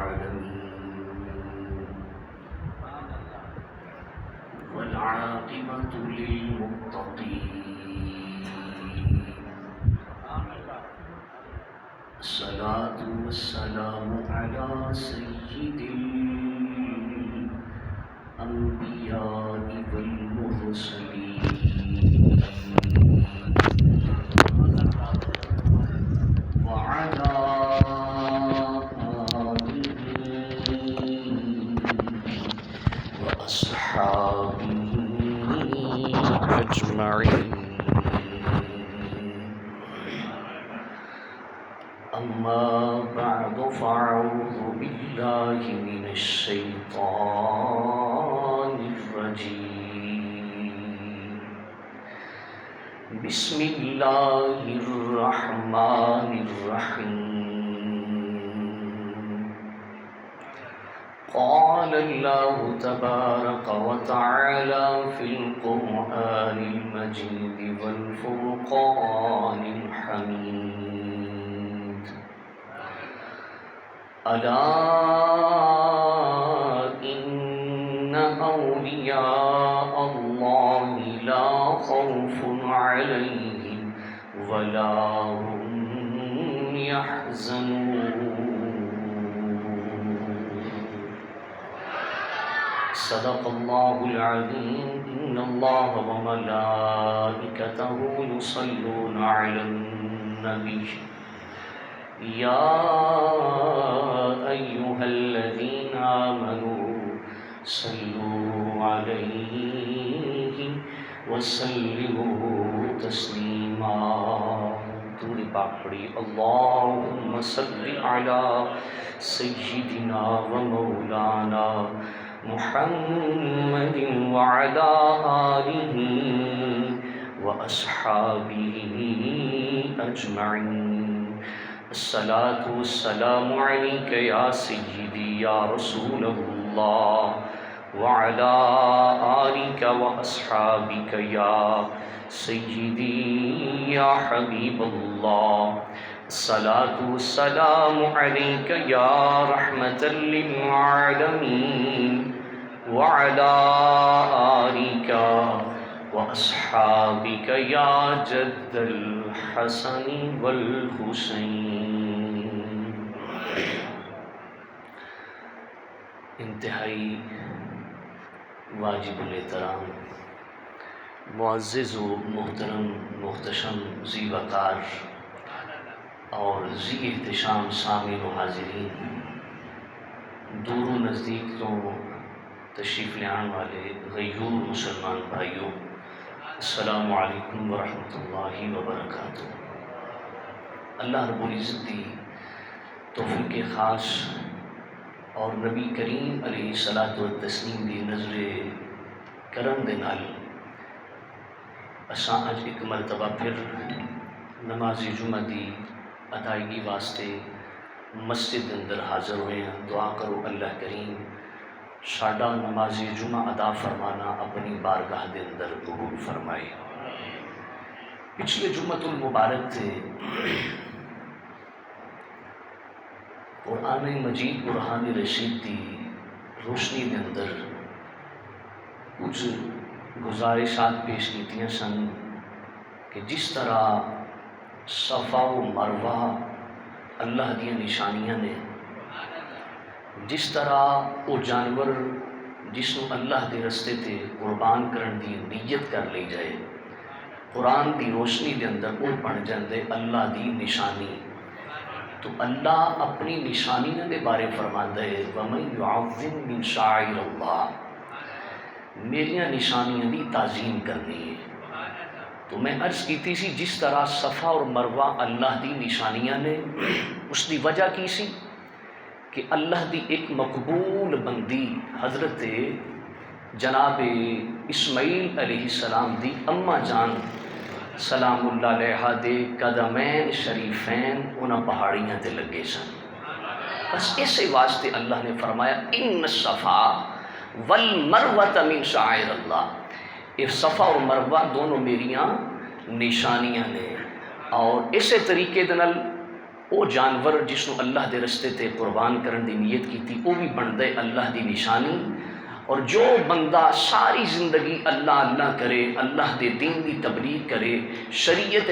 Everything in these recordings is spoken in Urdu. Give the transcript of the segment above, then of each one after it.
العالمين والعاقبة للمتقين الصلاة والسلام على سيد الأنبياء والمرسلين وعلى وأصحابه أجمعين. أما بعد فأعوذ بالله من الشيطان الرجيم. بسم الله الرحمن الرحيم. قال الله تبارك وتعالى في القرآن المجيد والفرقان الحميد: ألا إن أولياء الله لا خوف عليهم ولا هم يحزنون. صدق الله العظيم. إن الله وملائكته يصلون على النبي يا أيها الذين آمنوا صلوا عليه وسلموا تسليما. درود پاک پڑھی. اللهم صل على سيدنا ومولانا محمد وعلى آله وأصحابه أجمعين. الصلاة والسلام عليك يا سيدي يا رسول الله وعلى آلك وأصحابك يا سيدي يا حبيب الله. الصلاة والسلام عليك يا رحمة للعالمين وعلى آلك وأصحابك يا جد الحسن والحسين. انتہائی واجب الاحترام معزز و محترم محتشم ذی وقار اور ذی احتشام سامعین و حاضرین، دور و نزدیک تو تشریف لے آنے والے غیور مسلمان بھائیوں، السلام علیکم ورحمۃ اللہ وبرکاتہ. اللہ رب العزت دی توفیق خاص اور نبی کریم علیہ الصلاۃ والتسلیم دی نظر کرم دے نال اساں اج ایک مرتبہ پھر نماز جمعہ دی ادائیگی واسطے مسجد اندر حاضر ہوئے ہیں. دعا کرو اللہ کریم ساڈا نماز جمعہ ادا فرمانا اپنی بارگاہ دے اندر قبول فرمائے. پچھلے جمعۃ المبارک تھے قرآن مجید برہان رشید دی روشنی دے اندر کچھ گزارشات پیش کیتیاں سن کہ جس طرح صفا و مروہ اللہ دیاں نشانیاں نے، جس طرح وہ جانور جس کو اللہ دے رستے تے قربان کرن دی نیت کر لی جائے، قرآن دی روشنی دے اندر وہ بن جاندے اللہ دی نشانی. تو اللہ اپنی نشانیاں دے بارے فرماندا ہے وَمَن يُعَظِّمْ مِن شَعَائِرِ اللَّهِ، میریاں نشانیاں دی تعظیم کرنی ہے. تو میں عرض کیتی سی جس طرح صفا اور مروہ اللہ دی نشانیاں نے، اس دی وجہ کی سی کہ اللہ دی ایک مقبول بندی حضرت جناب اسماعیل علیہ السلام دی اماں جان سلام اللہ علیہ دے قدمین شریفین انہاں پہاڑیاں تے لگے سن. بس اسی واسطے اللہ نے فرمایا ان الصفا والمروۃ من شعائر اللہ، یہ صفا اور مروہ دونوں میریاں نشانیاں نے. اور اسی طریقے دنال وہ جانور جس کو اللہ دے رستے تے قربان کرن دی نیت کی تھی وہ بھی بنتا ہے اللہ دی نشانی. اور جو بندہ ساری زندگی اللہ اللہ کرے، اللہ دے دین دی تبلیغ کرے، شریعت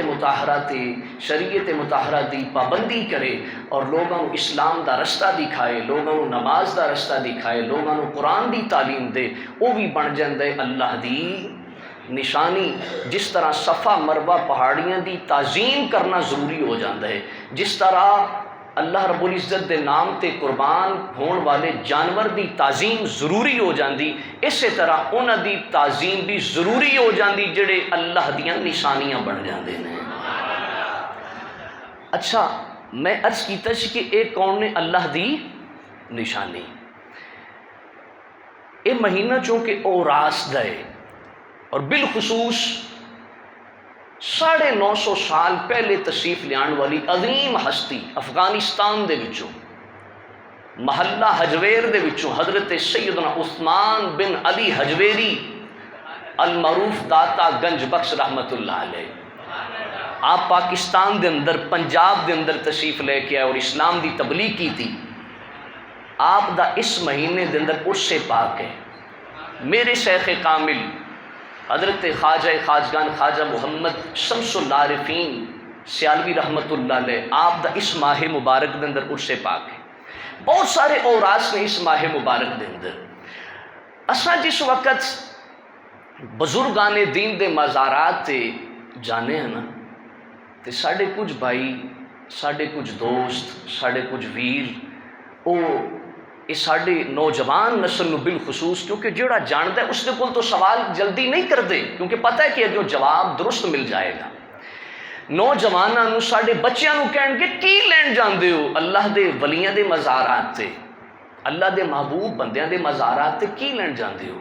مطہرہ دی پابندی کرے اور لوگوں کو اسلام دا رستہ دکھائے، لوگوں کو نماز دا رستہ دکھائے، لوگوں کو قرآن دی تعلیم دے، وہ بھی بن جاندے اللہ دی نشانی. جس طرح صفا مروہ پہاڑیاں دی تعظیم کرنا ضروری ہو جاتا ہے، جس طرح اللہ رب العزت دے نام تے قربان ہون والے جانور دی تعظیم ضروری ہو جاندی، اسی طرح انہاں دی تعظیم بھی ضروری ہو جاندی جڑے اللہ دیاں نشانیاں بن جاندے ہیں. اچھا میں عرض کیتا سی کہ ایک کون نے اللہ دی نشانی. اے مہینہ چونکہ اوراس دا ہے اور بالخصوص 950 سال پہلے تشریف لیان والی عظیم ہستی افغانستان دے وچوں محلہ حجویر دے وچوں حضرت سیدنا عثمان بن علی حجویری المعروف داتا گنج بخش رحمت اللہ علیہ، آپ پاکستان دے اندر پنجاب دے اندر تشریف لے کے آئے اور اسلام دی تبلیغ کی تھی. آپ دا اس مہینے دے اندر عرس پاک ہے. میرے شیخ کامل حضرت خواجہ خواجگان خواجہ محمد شمس العارفین سیالوی رحمت اللہ علیہ، آپ دا اس ماہ مبارک دے اندر عرس پاک ہے. بہت سارے اوراس نے اس ماہ مبارک دے اندر. اساں جس وقت بزرگان دین دے مزارات تے جانے ہیں نا تے ساڑھے کچھ بھائی، ساڑھے کچھ دوست، ساڑھے کچھ ویر یہ ساڑھے نوجوان نسل نو بالخصوص، کیونکہ جڑا جانتا ہے اس کے کول تو سوال جلدی نہیں کرتے کیونکہ پتہ ہے کہ جو جواب درست مل جائے گا. نوجواناں نو ساڑھے بچیاں نو کہن گے کی لین جاندے ہو اللہ دے ولیاں دے مزارات تے، اللہ دے محبوب بندیاں دے مزارات تے کی لین جاندے ہو؟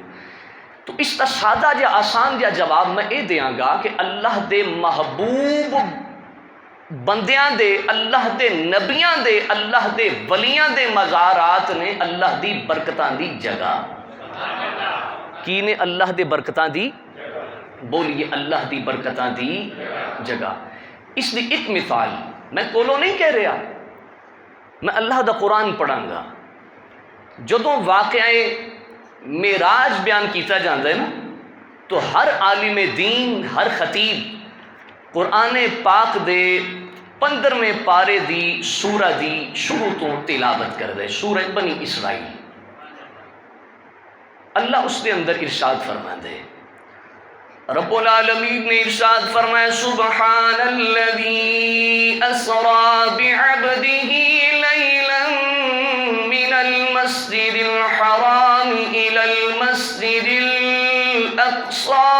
تو اس کا سادہ یا آسان یا جواب میں یہ دیاں گا کہ اللہ دے محبوب بندیاں دے، اللہ دے نبیاں دے، اللہ دے ولیاں دے مزارات نے اللہ دی برکتاں دی جگہ. کی نے اللہ دے برکتاں دی؟ بولیے اللہ دی برکتاں دی جگہ. اس دی ایک مثال میں کولو نہیں کہہ رہا، میں اللہ دا قرآن پڑھاں گا. جدوں واقعہ معراج بیان کیتا جاندہ ہے نا تو ہر عالم دین، ہر خطیب قرآن پاک دے 15ویں پارے دی سورہ دی شروع تو تلاوت کر دے، سورہ بنی اسرائیل. اللہ اس کے اندر ارشاد فرما دے، رب العالمین نے ارشاد فرمایا سبحان الذی اسرا بعبدہ لیلا من المسجد الحرام الى المسجد الاقصى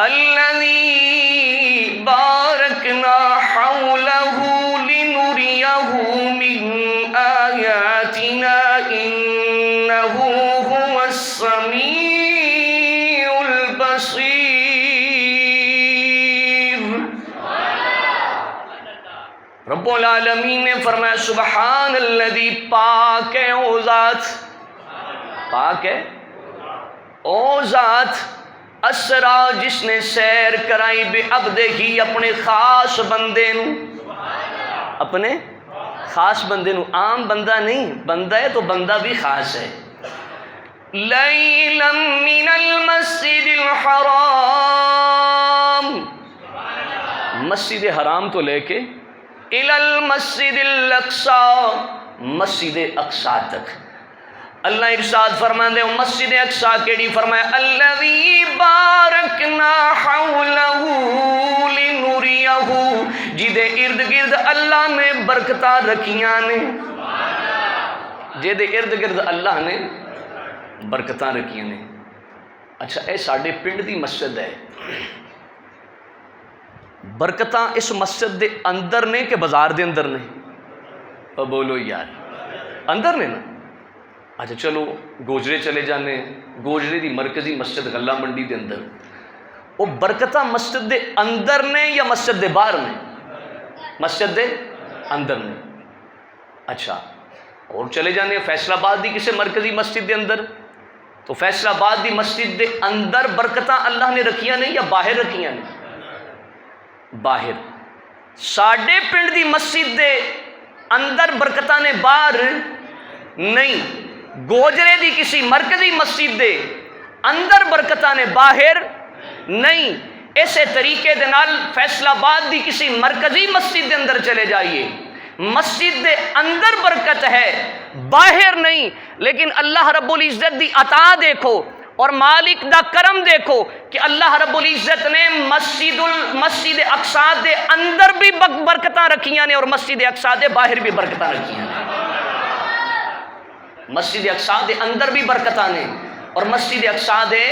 الذي باركنا حوله لنريه من آياتنا إنه هو السميع البصير. رب العالمین نے فرمایا سبحان الذی، پاک ہے او ذات، پاک ہے او ذات، اسرا جس نے سیر کرائی بے عبدہ ہی اپنے خاص بندے نو، اپنے خاص بندے نو، عام بندہ نہیں، بندہ ہے تو بندہ بھی خاص ہے. لیلا من المسجد الحرام، مسجد حرام تو لے کے الی المسجد الاقصی، مسجد اقصی تک. اللہ ارشاد فرماندے مسجد اقصی کیڑی؟ فرمایا الذی بارکنا حولہ لنریہ، جدے ارد گرد اللہ نے برکتاں رکھیاں نے، جدے ارد گرد اللہ نے برکتاں رکھیاں نے. اچھا اے ساڈے پنڈ دی مسجد ہے، برکتاں اس مسجد دے اندر نے کہ بازار دے اندر نے؟ بولو یار اندر نے نا. اچھا چلو گوجرے چلے جانے، گوجرے دی مرکزی مسجد غلہ منڈی دے اندر، وہ برکتہ مسجد دے اندر نے یا مسجد دے باہر نے؟ مسجد دے اندر نے. اچھا اور چلے جانے فیصل آباد دی کسی مرکزی مسجد دے اندر، تو فیصل آباد دی مسجد دے اندر برکتہ اللہ نے رکھیاں نے یا باہر رکھیاں نے؟ باہر. ساڈے پنڈ دی مسجد دے اندر برکتاں نے باہر نہیں, گوجرے دی کسی مرکزی مسجد دے اندر برکتاں نے باہر نہیں. اسی طریقے دے نال فیصل آباد دی کسی مرکزی مسجد دے اندر چلے جائیے, مسجد دے اندر برکت ہے باہر نہیں. لیکن اللہ رب العزت دی عطا دیکھو اور مالک دا کرم دیکھو کہ اللہ رب العزت نے مسجد اقصی دے اندر بھی برکتاں رکھیاں نے اور مسجد اقصی دے باہر بھی برکتاں رکھیاں نے. مسجد اقصی دے اندر بھی برکتاں نے اور مسجد اقصی دے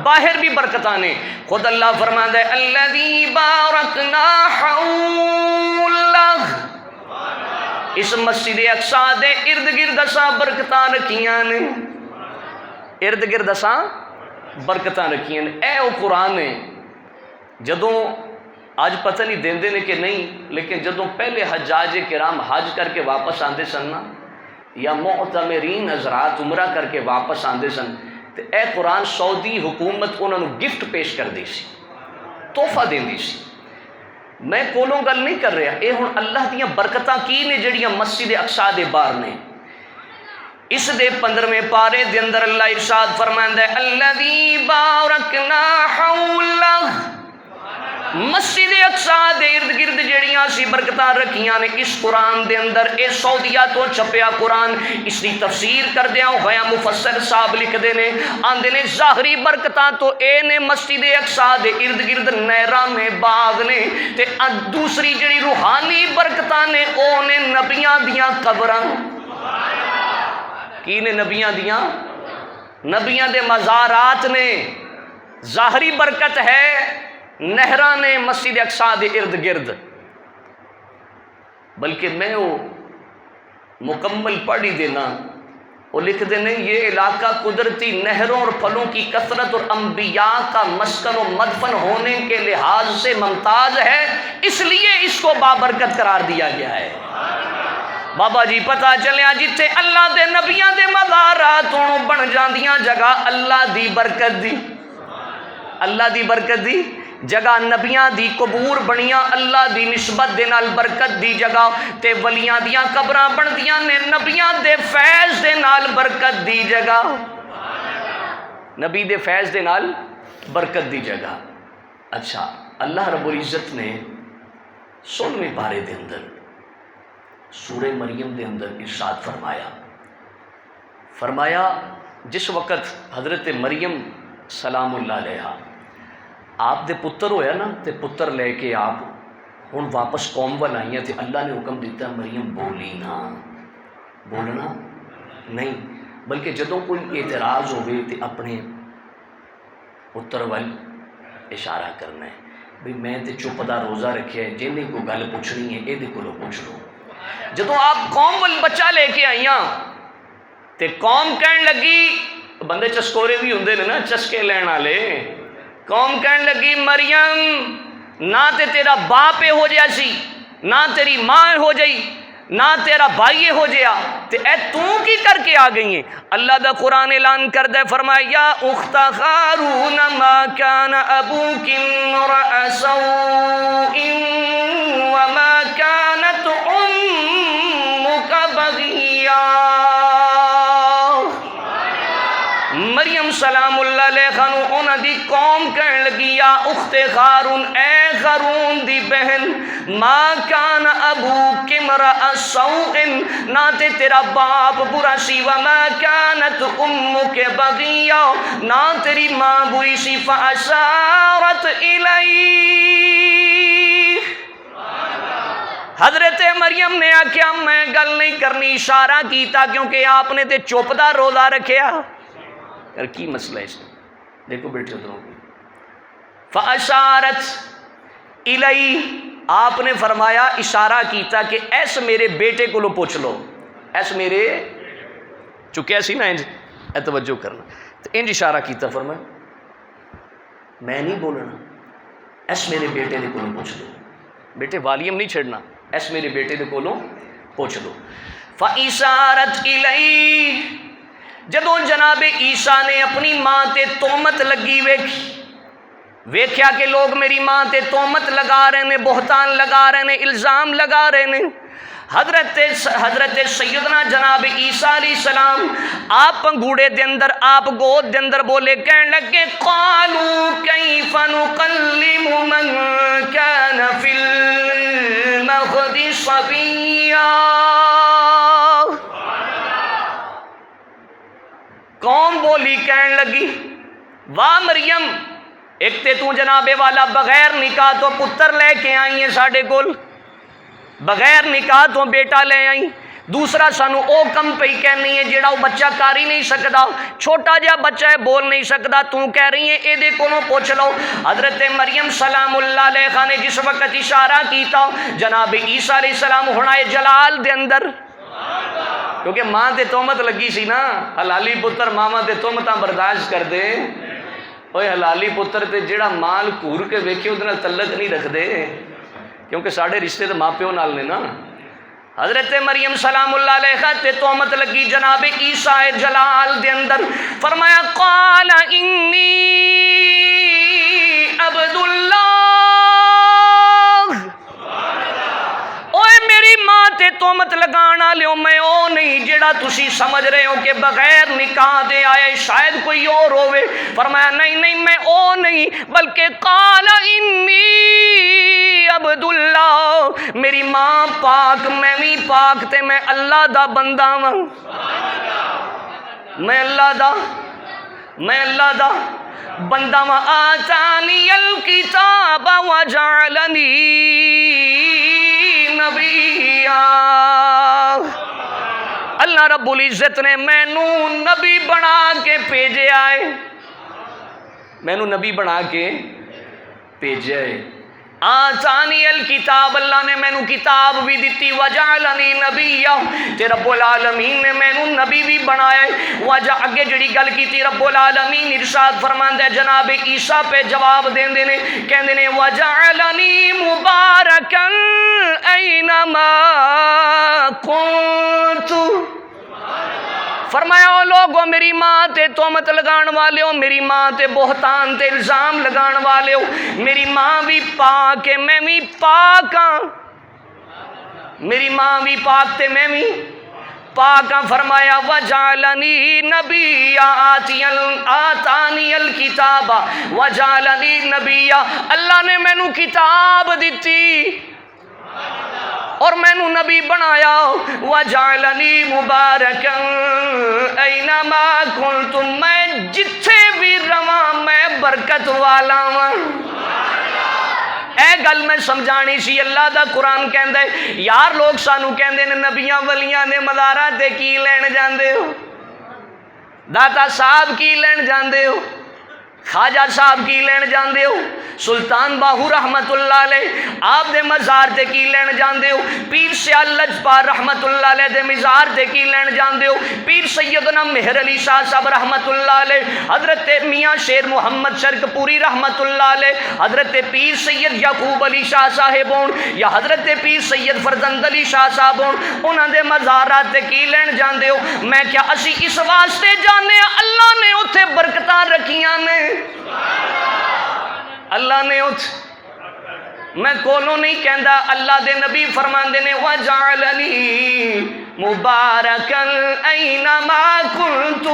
باہر بھی برکتاں نے. خود اللہ فرماتا ہے الذی بارکنا حولہ, اس مسجد اقصی دے ارد گرد اساں برکتاں رکھیاں نے, ارد گرد اساں برکتاں رکھیاں نے. اے او قرآن ہے. جدوں اج پتہ نہیں دیندے نے کہ نہیں, لیکن جدوں پہلے حجاج کرام حج کر کے واپس آندے سن نا, یا معتمرین حضرات عمرہ کر کے واپس آندے سن, تے اے قرآن سعودی حکومت انہوں نے گفٹ پیش کر دی سی, تحفہ دیندی سی. میں کولوں گل نہیں کر رہا, اے ہن اللہ دیاں برکتاں کی نے جڑیاں مسجد اقصی دے باہر نے. اس دے 15ویں پارے دے اندر اللہ ارشاد فرماندا ہے الذی بارکنا حولہ, مسجد اقصی دے ارد گرد جڑیاں سی برکتاں رکھیاں نے. اس قرآن دے اندر اے سعودیہ تو چھپیا قرآن, اس دی تفسیر کردیاں ہویا مفسر صاحب لکھدے نے, آندے نے ظاہری برکتاں تو اے نے مسجد اقصی دے ارد گرد نہراں نے, باغ نے, تے دوسری جڑی روحانی برکتاں نے او نے نبیاں دیاں قبراں. کی نے نبیاں دیاں, نبیاں دے مزارات نے. ظاہری برکت ہے نہراں نے مسجد اقصی دے ارد گرد, بلکہ میں وہ مکمل پڑھ ہی دینا. وہ لکھ دینے یہ علاقہ قدرتی نہروں اور پھلوں کی کثرت اور انبیاء کا مسکن و مدفن ہونے کے لحاظ سے ممتاز ہے, اس لیے اس کو بابرکت قرار دیا گیا ہے. بابا جی پتہ چلیا جتھے اللہ دے نبیاں دے مزارات ہون بن جاندیاں جگہ اللہ دی برکت دی, اللہ دی برکت دی جگہ, نبیاں دی قبور بنیاں اللہ دی نسبت دے نال برکت دی جگہ, تے ولیاں دیاں قبراں بندیاں نے نبیاں دے فیض دے نال برکت دی جگہ, نبی دے فیض دے نال برکت دی جگہ. اچھا, اللہ رب العزت نے 16ویں پارے دے اندر سورہ مریم دے اندر ارشاد فرمایا جس وقت حضرت مریم سلام اللہ علیہ آپ دے پتر ہویا نا, تے پتر لے کے آپ ہن واپس قوم وال آئیاں, تے اللہ نے حکم دیتا مریم بولی نہ, بولنا نہیں, بلکہ جدوں کوئی اعتراض ہوئے تے اپنے پتر وال اشارہ کرنا ہے, بھئی میں تے چپ دا روزہ رکھیا ہے, جنہیں کوئی گل پوچھنی ہے یہ کولوں پوچھ لو. جدوں آپ قوم وال بچہ لے کے آئیاں تے قوم کہن لگی, بندے چسکورے بھی ہوندے نے نا چسکے لین والے, قوم کہن لگی مریم نہ تے تیرا باپ ہو جیا سی, نہ تیری ماں ہو جائی, نہ تیرا بھائی ہو جیا, تے اے تو کی کر کے آ گئی ہیں. اللہ دا قرآن اعلان کردہ فرمایا یا اخت ہارون ما کان ابوک امرأ سوء وما کانت امک بغیا. مریم سلام اللہ علیہ خانو انہاں دی قوم کہن لگی یا اخت ہارون, اے ہارون دی بہن, ما کان ابوک امرأ سوء, نہ تے تیرا باپ برا سی, وما کانت امک بغیا, نہ تیری ماں بری سی. فاشارت الیہ, حضرت مریم نے آکھیا میں گل نہیں کرنی, اشارہ کیتا کیونکہ آپ نے تے چپ دا روزہ رکھیا. یار کی مسئلہ ہے اس میں, دیکھو بیٹھے ادھروں کی. فاشارت الیہ, آپ نے فرمایا اشارہ کیتا کہ ایس میرے بیٹے کو لو پوچھ لو, ایس میرے چکے سی نا انج, اے توجہ کرنا, تو انج اشارہ کیتا فرمایا میں نہیں بولنا, ایس میرے بیٹے دے کولوں پوچھ لو, بیٹے والیم نہیں چھڑنا, ایس میرے بیٹے دے کولوں پوچھ لو. فاشارت الیہ, جدوں جناب عیسیٰ نے اپنی ماں تے تہمت لگی ویکھی, ویکھیا کہ لوگ میری ماں تے تہمت لگا رہے نے، بہتان لگا رہے نے، الزام لگا رہے نے۔ حضرت سیدنا جناب عیسیٰ علیہ السلام آپ پنگوڑے دے اندر، آپ گود دے اندر بولے، کہنے لگے قالوا کیف نکلم من کان فی المہد صبیا۔ قوم بولی، کہنے لگی واہ مریم، ایک تے تو جناب والا بغیر نکاح تو پتر لے کے آئی ہیں ساڈے کول، بغیر نکاح تو بیٹا لے آئی، دوسرا سانو او کم پئی کہنی ہے جیڑا وہ بچہ کر ہی نہیں سکدا، چھوٹا جہا بچہ ہے بول نہیں سکدا، تو کہہ رہی ہے اے دے کولوں پوچھ لو۔ حضرت مریم سلام اللہ علیہ نے جس وقت اشارہ کیتا جناب عیسیٰ علیہ السلام ہنائے جلال دے اندر، کیونکہ ماں تے تہمت لگی سی نا، حلالی پتر ماما تے تہمتاں برداشت کر دے، اوے حلالی پتر تے جیڑا مال گھور کے ویکھے اودے نال تعلق نہیں رکھ دے، کیونکہ ساڑھے رشتے تو ماں پیو نال نے نا۔ حضرت مریم سلام اللہ علیہ تے تہمت لگی جناب عیسیٰ جلال دے اندر، فرمایا قال انی عبد اللہ، اوے میری ماں تے تہمت لگانا لیو، میں او نہیں جیڑا تسی سمجھ رہے ہو کہ بغیر نکاح دے آئے، شاید کوئی اور ہوئے۔ فرمایا نہیں نہیں میں او نہیں، بلکہ قال انی عبد اللہ، میری ماں پاک میں بھی پاک تے میں اللہ دا بندہ ہاں، میں اللہ دا بندہ ہاں۔ آتانی الکتاب وجعلنی نبیا، اللہ رب العزت نے مینو نبی بنا کے بھیجے آئے، مینو نبی بنا کے بھیجے آئے۔ آتانی الکتاب، اللہ نے مینو کتاب بھی دیتی، وجعلنی نبیا، تے رب العالمین نے مینو نبی بھی بنایا۔ وجہ اگے جڑی گل کیتی رب العالمین ارشاد فرماندا ہے، جناب عیسیٰ پہ جواب دیندے نے، کہندے نے وجعلنی مبارکا اینما کنت، فرمایا او لوگو میری ماں تے تہمت لگان والے ہو، میری ماں تے بہتان تے الزام لگان والے ہو، میری ماں بھی پاک ہے میں بھی پاک ہاں، میری ماں بھی پاک تے میں بھی پاک ہاں۔ فرمایا وجعلنی نبیا، آتانی الکتاب وجعلنی نبیا، اللہ نے مینو کتاب دیتی اور مینو نبی بنایا، وجعلنی مبارکا اینما کنت، میں جتھے بھی رواں میں برکت والا ہوں۔ اے گل میں سمجھانی سی، اللہ دا قرآن کہندا ہے یار لوگ سانو کہندے نے نبیاں ولیاں دے مزاراں تے کی لین جاندے ہو، داتا صاحب کی لین جاندے ہو، خواجہ صاحب کی لین جاندے ہو، سلطان باہو رحمت اللہ علیہ آپ دے مزار تے کی لین جاندے ہو، پیر سیال لجپال رحمت اللہ علیہ دے مزار تے کی لین جاندے ہو، پیر سیدنا مہر علی شاہ صاحب رحمت اللہ علیہ، حضرت میاں شیر محمد شرک پوری رحمت اللہ علیہ، حضرت پیر سید یعقوب علی شاہ صاحب ہون یا حضرت پیر سید فرزند علی شاہ صاحب ہون، انہاں دے مزارات تے کی لین جاندے ہو۔ میں کیا اسی اس واسطے جانے اللہ نے اتھے برکتاں رکھیاں نے، اللہ نے میں کولوں نہیں کہندا، اللہ دے نبی فرماندے نے وجعلنی مبارکا اینما کنت،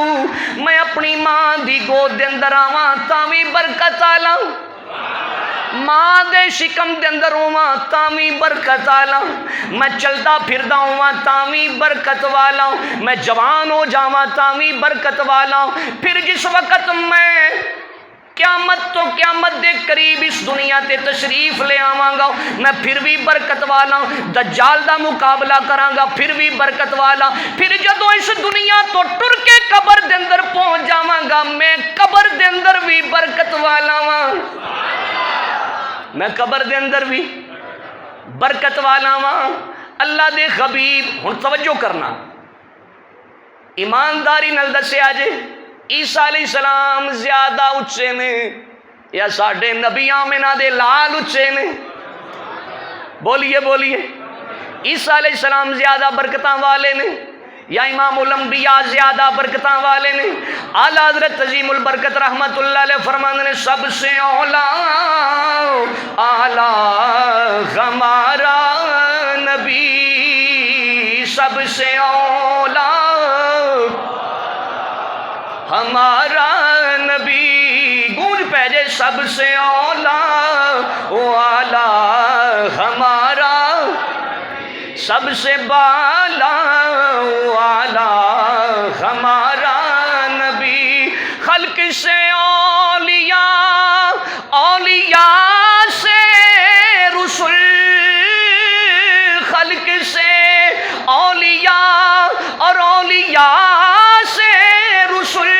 میں اپنی ماں دی گود دے اندر آواں تاں وی برکت آلا، ماں دے شکم دے اندر ہواں تاں وی برکت آلا، میں چلدا پھردا ہواں تاں وی برکت والا، میں جوان ہو جاواں تاں وی برکت والا، پھر جس وقت میں قیامت تو قیامت دے قریب اس دنیا تے تشریف لے آواں گا میں پھر بھی برکت والا، دجال دا مقابلہ کراں گا پھر بھی برکت والا، پھر جدوں اس دنیا تو ٹر کے قبر دے اندر پہنچ جاواں گا میں قبر دے اندر بھی برکت والا ہاں، میں قبر دے اندر بھی برکت والا ہاں۔ اللہ دے حبیب، ہن توجہ کرنا، ایمانداری نال دسیا جے عیسیٰ علیہ السلام زیادہ اچھے نے یا ساڈے نبی آمنہ دے لال اچھے نے؟ بولیے بولیے، عیسیٰ علیہ السلام زیادہ برکتاں والے نے یا امام الانبیاء زیادہ برکتاں والے نے؟ اعلیٰ حضرت عظیم البرکت رحمت اللہ علیہ فرمانے نے سب سے اولا اعلیٰ ہمارا نبی، سب سے اولا ہمارا نبی، گونج پہجے سب سے اولا اعلیٰ ہمارا، سب سے بالا اعلیٰ ہمارا نبی، خلق سے اولیاء، اولیاء سے رسول، خلق سے اولیاء اور اولیاء سے رسول،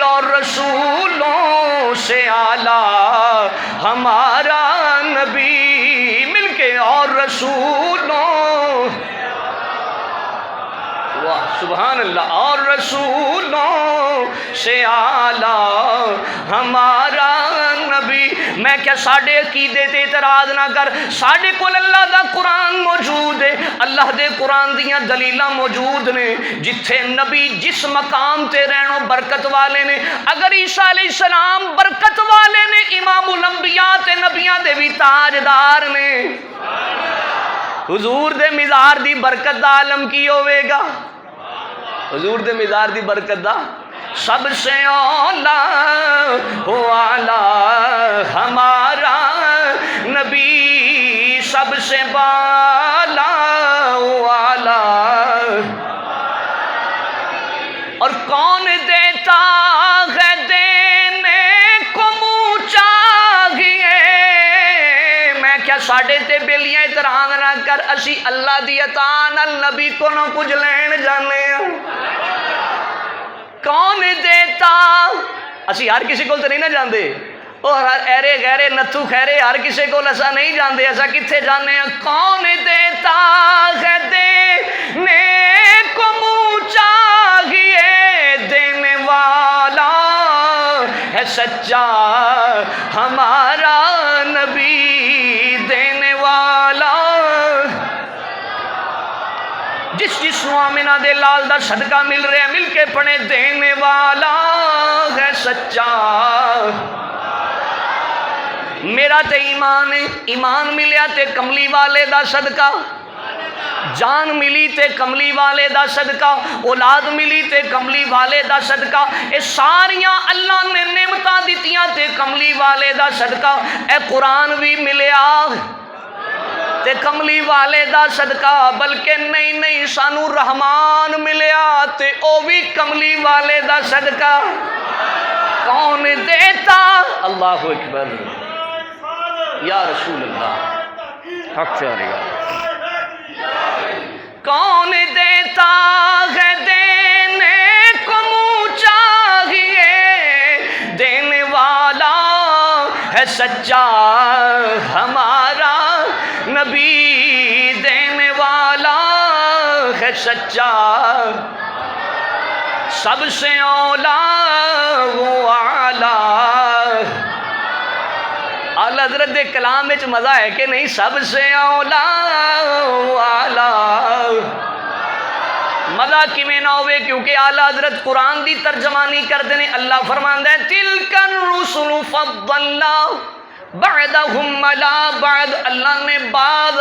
اور رسولوں سے اعلیٰ ہمارا نبی، مل کے اور رسولوں، سبحان اللہ، اور رسولوں سے اعلیٰ ہمارا نبی۔ میں کیا ساڑھے عقیدے تے اعتراض نہ کر، ساڑھے کول اللہ دا قرآن موجود ہے، اللہ دے قرآن دیاں دلیلاں موجود نے، جتھے نبی جس مقام تے رہنو برکت والے نے۔ اگر عیسیٰ علیہ السلام برکت والے نے، امام الانبیاء تے نبیاں دے بھی تاجدار نے، حضور دے مزار دی برکت دا عالم کی ہوئے گا؟ حضور دے مزار دی برکت دا سب سے اولا ہو اعلیٰ ہمارا نبی، سب سے بالا ہو اعلیٰ، اور کون دیتا ہے دینے کو منہ چاہیے۔ میں کیا ساڑھے تے بیلیاں اعتراض نہ کر، اسی اللہ دی عطا نال نبی کو نہ کچھ لین جانے ہیں۔ کون دیتا، اسی ہر کسی کو تو نہیں نہ جاندے، اور ایرے غیرے نتھو خیرے ہر کسی کو ایسا نہیں جاندے، ایسا کتھے جانے ہیں؟ کون دیتا ہے دینے کو منہ چاہیے، دینے والا ہے سچا ہمارا نبی، دینے والا جس نو آمنہ دے لال دا صدقہ مل رہے ہیں، مل کے پڑھے، دینے والا ہے سچا۔ میرا تے ایمان ہے، ایمان ملیا تے کملی والے دا صدقہ، جان ملی تے کملی والے دا صدقہ، اولاد ملی تے کملی والے دا صدقہ، اے ساریاں اللہ نے نعمتاں دتیاں تے کملی والے دا صدقہ، اے قرآن بھی ملیا تے کملی والے دا صدقہ، بلکہ نہیں سانو رحمان ملیا تے او بھی کملی والے دا صدقہ۔ کون دیتا، اللہ اکبر یا رسول اللہ، حق سے آرے گا، کون دیتا ہے دینے کو منہ چاہیے، دینے والا ہے سچا ہمارا نبی، دینے والا ہے سچا، سب سے اولا وہ اعلیٰ۔ اعلیٰ حضرت دے کلام وچ مزہ ہے کہ نہیں؟ سب سے اولا وہ اعلیٰ، مزہ کیویں نہ ہوئے؟ کیونکہ اعلیٰ حضرت قرآن دی ترجمانی کردے نے۔ اللہ فرماندا ہے تلک الرسل فضلنا بعدهم علی بعد، اللہ نے بعض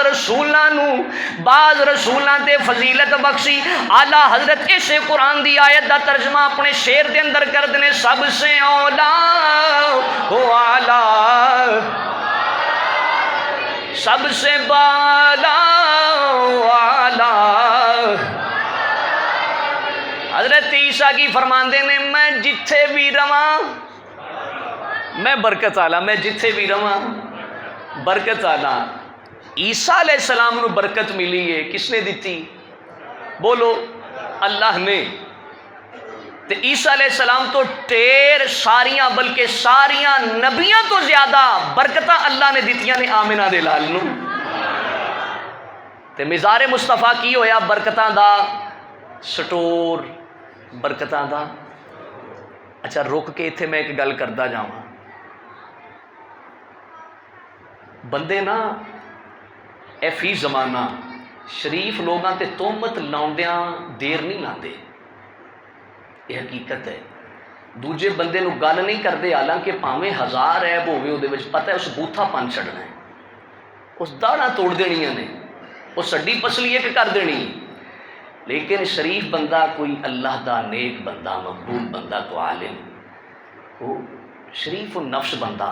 رسولاں تے فضیلت بخشی۔ اعلیٰ حضرت اس قرآن دی آیت دا ترجمہ اپنے شعر دے اندر کردے نے، سب سے اولا ہو اعلیٰ، سب سے بالا ہو اعلیٰ۔ حضرت عیسیٰ کی فرماندے نے، میں جتھے بھی رواں میں برکت آلا، میں جتھے بھی رواں برکت آلا۔ عیسیٰ علیہ السلام نو برکت ملی ہے، کس نے دیتی؟ بولو، اللہ نے۔ تے عیسیٰ علیہ السلام تو ٹیر ساریاں، بلکہ ساریاں نبیاں تو زیادہ برکتاں اللہ نے دیتیاں نے آمنہ دے لال نو۔ تے مزار مصطفیٰ کی ہویا برکتاں دا سٹور، برکتاں دا۔ اچھا رک کے اتھے میں ایک گل کردا جاواں، بندے نا اے فی زمانہ شریف لوگاں تے تہمت لاؤندیاں دیر نہیں لاندے، یہ حقیقت ہے۔ دوجے بندے نو گل نہیں کردے، حالانکہ پاویں ہزار عیب ہوئے وہ پتہ ہے اس بوتھا پن چھڑنا ہے، اس داڑھاں توڑ دینیاں نے، اس ہڈی پسلی ایک کر دینی، لیکن شریف بندہ کوئی اللہ دا نیک بندہ مقبول بندہ تو عالم، وہ شریف النفس بندہ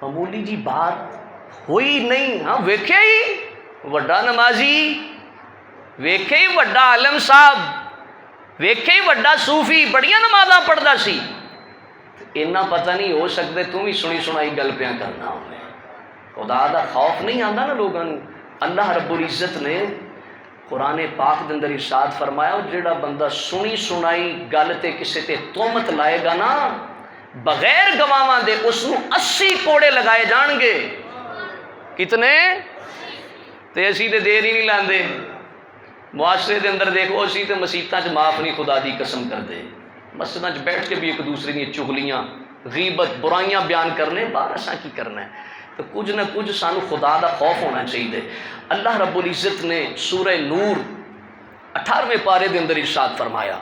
معمولی جی بات ہوئی نہیں، ہاں ویکھے ہی وڈا نمازی، ویکھے ہی وڈا عالم صاحب، ویکھے ہی وڈا صوفی، بڑیاں نمازاں پڑھدا سی، اینا پتہ نہیں ہو سکتے تم ہی سنی سنائی گل پیاں کرنا ہوئے۔ خدا دا خوف نہیں آندا نا لوگاں نوں۔ اللہ رب العزت نے قرآن پاک دے اندر ارشاد فرمایا جڑا بندہ سنی سنائی گل تے کسے تے تہمت لائے گا نا بغیر گواواں دے، اس نوں 80 کوڑے لگائے جان گے۔ کتنے؟ تے اسی تے دیر ہی نہیں لاندے۔ معاشرے دے اندر دیکھو اسی تے مسیتاں چ معاف نہیں خدا دی قسم کر دے، مسجداں چ بیٹھ کے بھی ایک دوسرے دی چغلیاں غیبت برائیاں بیان کرنے، باہر اساں کی کرنا ہے؟ تو کچھ نہ کچھ سانو خدا دا خوف ہونا چاہیے۔ اللہ رب العزت نے سورہ نور 18ویں پارے دے اندر ارشاد فرمایا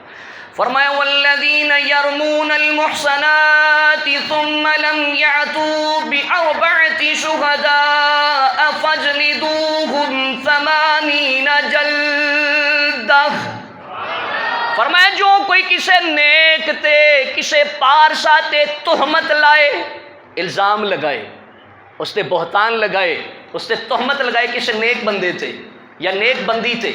والذین یرمون المحصنات ثم لم یعتوا بأربعۃ شہداء فاجلدوہم 80 جلدہ۔ فرمایا جو کوئی کسے نیک تے کسے پارسا تے تہمت لائے، الزام لگائے، اس تے بہتان لگائے، اس تے تہمت لگائے کسے نیک بندے تے یا نیک بندی تے،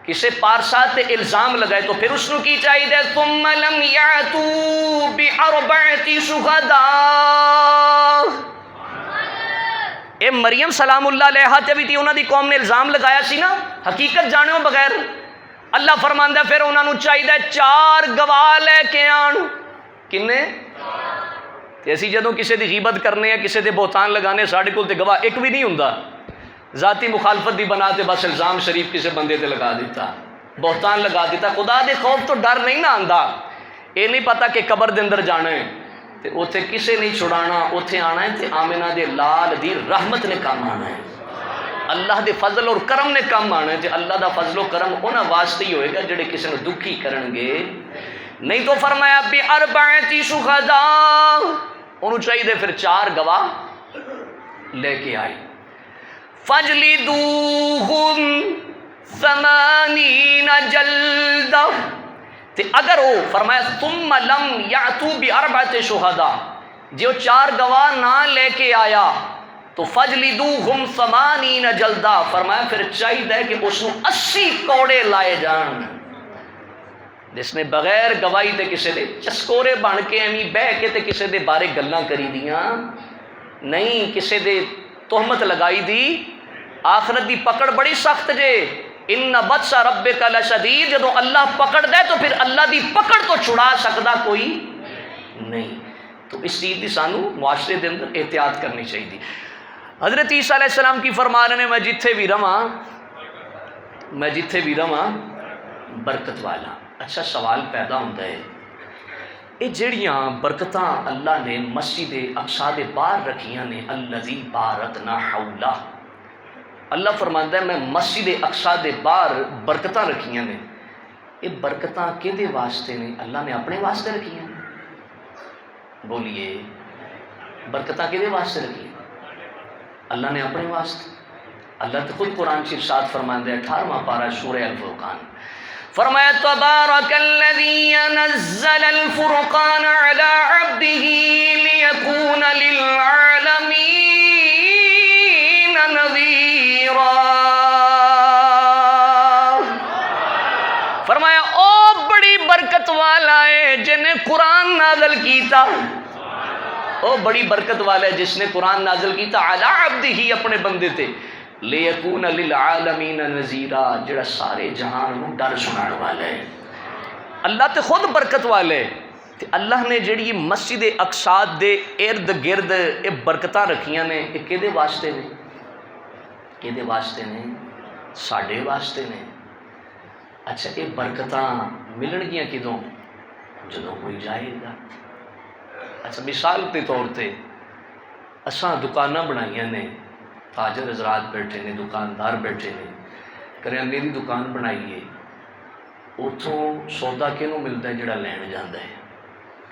کسے پارسا تے الزام لگائے، تو پھر اس نو کی چاہیے ثم لم یعتوا بأربعۃ شہداء۔ اے مریم سلام اللہ علیہا تے بھی انہاں دی قوم نے الزام لگایا سی نا، حقیقت جانو بغیر۔ اللہ فرماندا ہے پھر انہاں نو چاہیے 4 گواہ لے کے آن۔ کنے؟ تے اسی جدوں کسے دی غیبت کرنے یا کسے دے بہتان لگانے ساڈے کول تے گواہ ایک بھی نہیں ہوندا، ذاتی مخالفت دی بنا تے بس الزام شریف کسے بندے تے لگا دیتا، بہتان لگا دیتا۔ خدا دے خوف تو ڈر نہیں نہ آندا، اے نہیں پتا کہ قبر دے اندر جانا ہے تے اوتھے کسے نہیں چھڑانا، اوتھے آنا ہے تے آمنہ دے لال دی رحمت نے کام آنا ہے، اللہ دے فضل اور کرم نے کام آنا ہے، تے اللہ دا فضل و کرم انہاں واسطے ہی ہوئے گا جڑے کسے نو دکھی کرن گے۔ نہیں تو فرمایا بأربعۃ شہداء، انہوں چاہیے پھر 4 گواہ لے کے آئی۔ فَاجْلِدُوهُمْ 80 جلدہ، تے اگر وہ فرمایا ثم لم یعتوا بأربعۃ شہداء، جو 4 گواہ نہ لے کے آیا تو فَاجْلِدُوهُمْ 80 جلدہ، فرمایا پھر چاہیے کہ اس کو 80 کوڑے لائے جان۔ جس نے بغیر گواہی تے کسے دے چسکورے بن کے ایویں بہ کے تے کسے دے بارے گلاں کری دیاں نہیں، کسے دے تہمت لگائی دی، آخرت دی پکڑ بڑی سخت جے۔ ان بطش ربک لشدید، جدو اللہ پکڑ دے تو پھر اللہ دی پکڑ تو چھڑا سکدا کوئی نہیں۔ تو اس چیز دی سانو معاشرے دے اندر احتیاط کرنی چاہیے۔ حضرت عیسیٰ علیہ السلام کی فرما رہے ہیں میں جتھے بھی رواں برکت والا۔ اچھا سوال پیدا ہوتا ہے، یہ جڑیاں برکتاں اللہ نے مسجد اقصی دے باہر رکھیاں نے، الذی بارکنا حولہ، اللہ فرماندا ہے میں مسجد اقصی دے باہر برکتاں رکھیاں نے، یہ برکتاں کدے واسطے نے؟ اللہ نے اپنے واسطے رکھیاں؟ بولیے، برکتاں کدے واسطے رکھیاں؟ اللہ نے اپنے واسطے۔ اللہ تو خود قرآن سے ارشاد فرماندا ہے 18واں پارہ سورہ الفرقان، فرمایا تبارک الذی نزل الفرقان علی عبدہ لیکون للعالمین نذیرا۔ فرمایا او بڑی برکت والا ہے جن نے قرآن نازل کیتا، او بڑی برکت والا ہے جس نے قرآن نازل کیتا علی عبدہ، اپنے بندے تے، لیکون للعالمین نذیرا، جڑا سارے جہان نو ڈر سنانے والا ہے۔ اللہ تے خود برکت والے تے اللہ نے جڑی مسجد اقصی دے ارد گرد یہ برکتاں رکھیاں نے، یہ کدے واسطے نے؟ کدے واسطے نے؟ ساڈے واسطے نے۔ اچھا یہ برکتاں ملن گیاں کدوں؟ جدوں کوئی جائے گا۔ اچھا مثال کے طور تے اساں دکاناں بنائیاں نے، تاجر حضرات بیٹھے نے، دکاندار بیٹھے نے، کریانے کی دکان بنائی ہے، اتوں سودا کہنوں ملتا ہے؟ جڑا لین جاتا ہے۔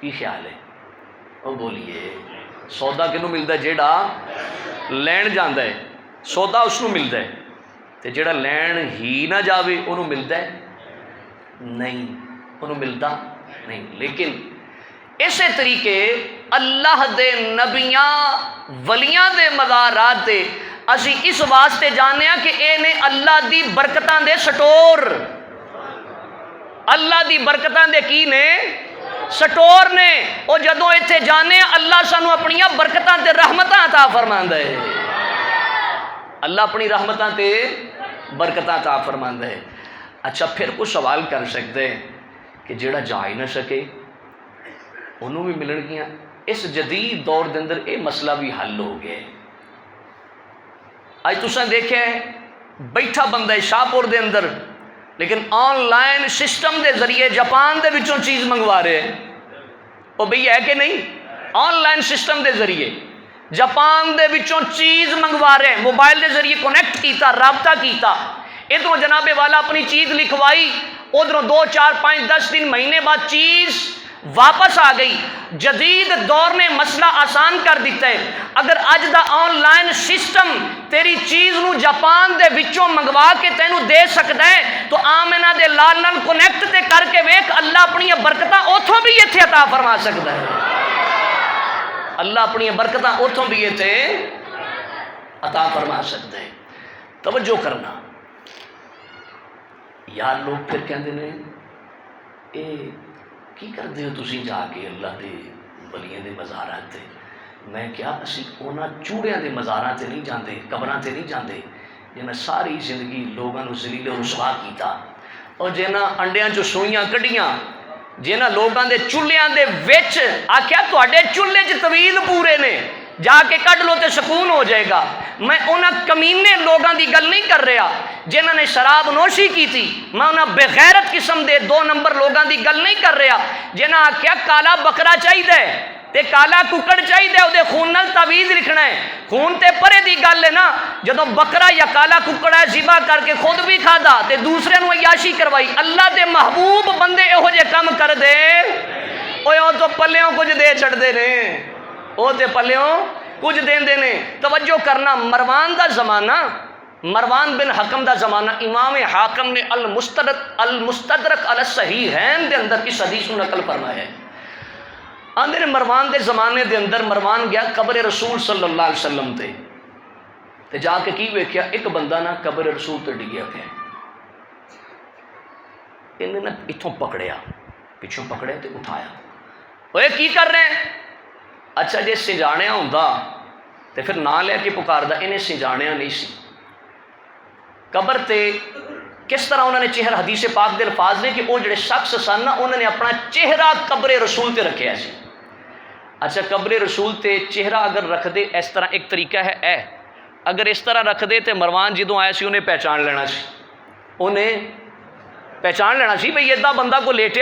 کی خیال ہے؟ وہ بولیے، سودا کہنوں ملتا ہے؟ جڑا لین جاتا ہے سودا اس ملتا ہے، تو جڑا لین ہی نہ جاوے انہوں ملتا ہے؟ نہیں، انہوں ملتا نہیں۔ لیکن اسی طریقے اللہ دے نبیاں ولیاں دے مزارات تے اسی اس واسطے جانے ہاں کہ اے نے اللہ دی برکتاں دے سٹور، اللہ دی برکتاں دے کی نے سٹور نے۔ او جدوں ایتھے جانے اللہ سانو اپنی برکتاں تے رحمتاں عطا فرماندا ہے، اللہ اپنی رحمتاں تے برکتاں عطا فرماندا ہے۔ اچھا پھر کوئی سوال کر سکتے کہ جڑا جا ہی نہ سکے انہوں بھی ملن گیا۔ اس جدید دور دے اندر یہ مسئلہ بھی حل ہو گیا۔ اج تساں دیکھیں بیٹھا بندہ شاہپور دے اندر لیکن آن لائن سسٹم دے ذریعے جاپان دے وچوں چیز منگوا رہے ہیں۔ وہ بھئی ہے کہ نہیں؟ آن لائن سسٹم دے ذریعے جاپان دے وچوں چیز منگوا رہے ہیں، موبائل دے ذریعے کنیکٹ کیتا، رابطہ کیتا، ادھروں جناب والا اپنی چیز لکھوائی، ادھروں 2 4 5 10 دن مہینے بعد چیز واپس آ گئی۔ جدید دور نے مسئلہ آسان کر دیتا ہے۔ اگر اج دا آن لائن سسٹم تیری چیز نو جاپان دے وچوں منگوا کے تینوں دے سکتا ہے تو آمنہ دے لال نال کنیکٹ تے کر کے ویکھ اللہ اپنی برکتاں اوتھوں بھی ایتھے عطا فرما سکتا ہے۔ اللہ اپنی برکتاں اوتھوں بھی ایتھے عطا فرما سکتا ہے۔ توجہ کرنا یار، لوگ پھر کہندے نے اے کی کرتے ہو تسی جا کے اللہ دے ولیاں دے مزارات تے؟ میں کیا اسی اونا چوڑیاں دے مزاراں تے نہیں جاندے، قبراں تے نہیں جاندے جنہاں ساری زندگی لوگاں نو ذلیل و رسوا کیتا، اور جنہاں انڈیاں چوں سوئیاں کڈیاں، جنہاں لوگاں دے چولہیاں دے وچ آکھیا تواڈے چولہے چ طویل پورے نے، جا کے کڈ لو تے سکون ہو جائے گا۔ میں انہاں کمینے لوگاں دی گل نہیں کر رہا جنہاں نے شراب نوشی کی تھی، میں انہاں بے غیرت قسم دے 2 نمبر لوگاں دی گل نہیں کر رہا جنہاں آکھیا کالا بکرا چاہیے تے کالا ککڑ چاہیے، وہ خون نال تعویذ لکھنا ہے۔ خون تے پرے دی گل ہے نا، جدوں بکرا یا کالا ککڑ ہے ذبح کر کے خود بھی کھادا تے دوسرے نو عیاشی کروائی۔ اللہ دے محبوب بندے یہو جے کم کر دے اوے او تو پلیوں کچھ دے چھڑدے نے، او تے پلیوں کچھ دیندے نے۔ توجہ کرنا، مروان دا زمانہ، مروان بن حکم دا زمانہ، امام حاکم نے المستدرک علی الصحیحین دے اندر اس حدیث کو نقل فرمایا ہے۔ آندے نے مروان دے زمانے دے اندر مروان گیا قبر رسول صلی اللہ علیہ وسلم تے جا کے کی ویکھیا ایک بندہ نا قبر رسول تے ڈگیا پیا، انہیں نا اتھوں پکڑیا، پچھوں پکڑیا تے اٹھایا۔ اوے کی کر رہے ہیں؟ اچھا جے سجانیا ہوندا تے پھر نہ لے کے پکاردا، انہیں سجانیا نہیں سی۔ قبر تے کس طرح انہوں نے چہرہ، حدیث پاک دے الفاظ نے کہ وہ جڑے شخص سن نا انہوں نے اپنا چہرہ قبر رسول تے رکھیا سی۔ اچھا قبر رسول تے چہرہ اگر رکھ دے اس طرح، ایک طریقہ ہے اگر اس طرح رکھ دے تے مروان جدوں آیا سی انہیں پہچان لینا سی، انہیں پہچان لینا سی بھئی ادھا بندہ کو لیٹیا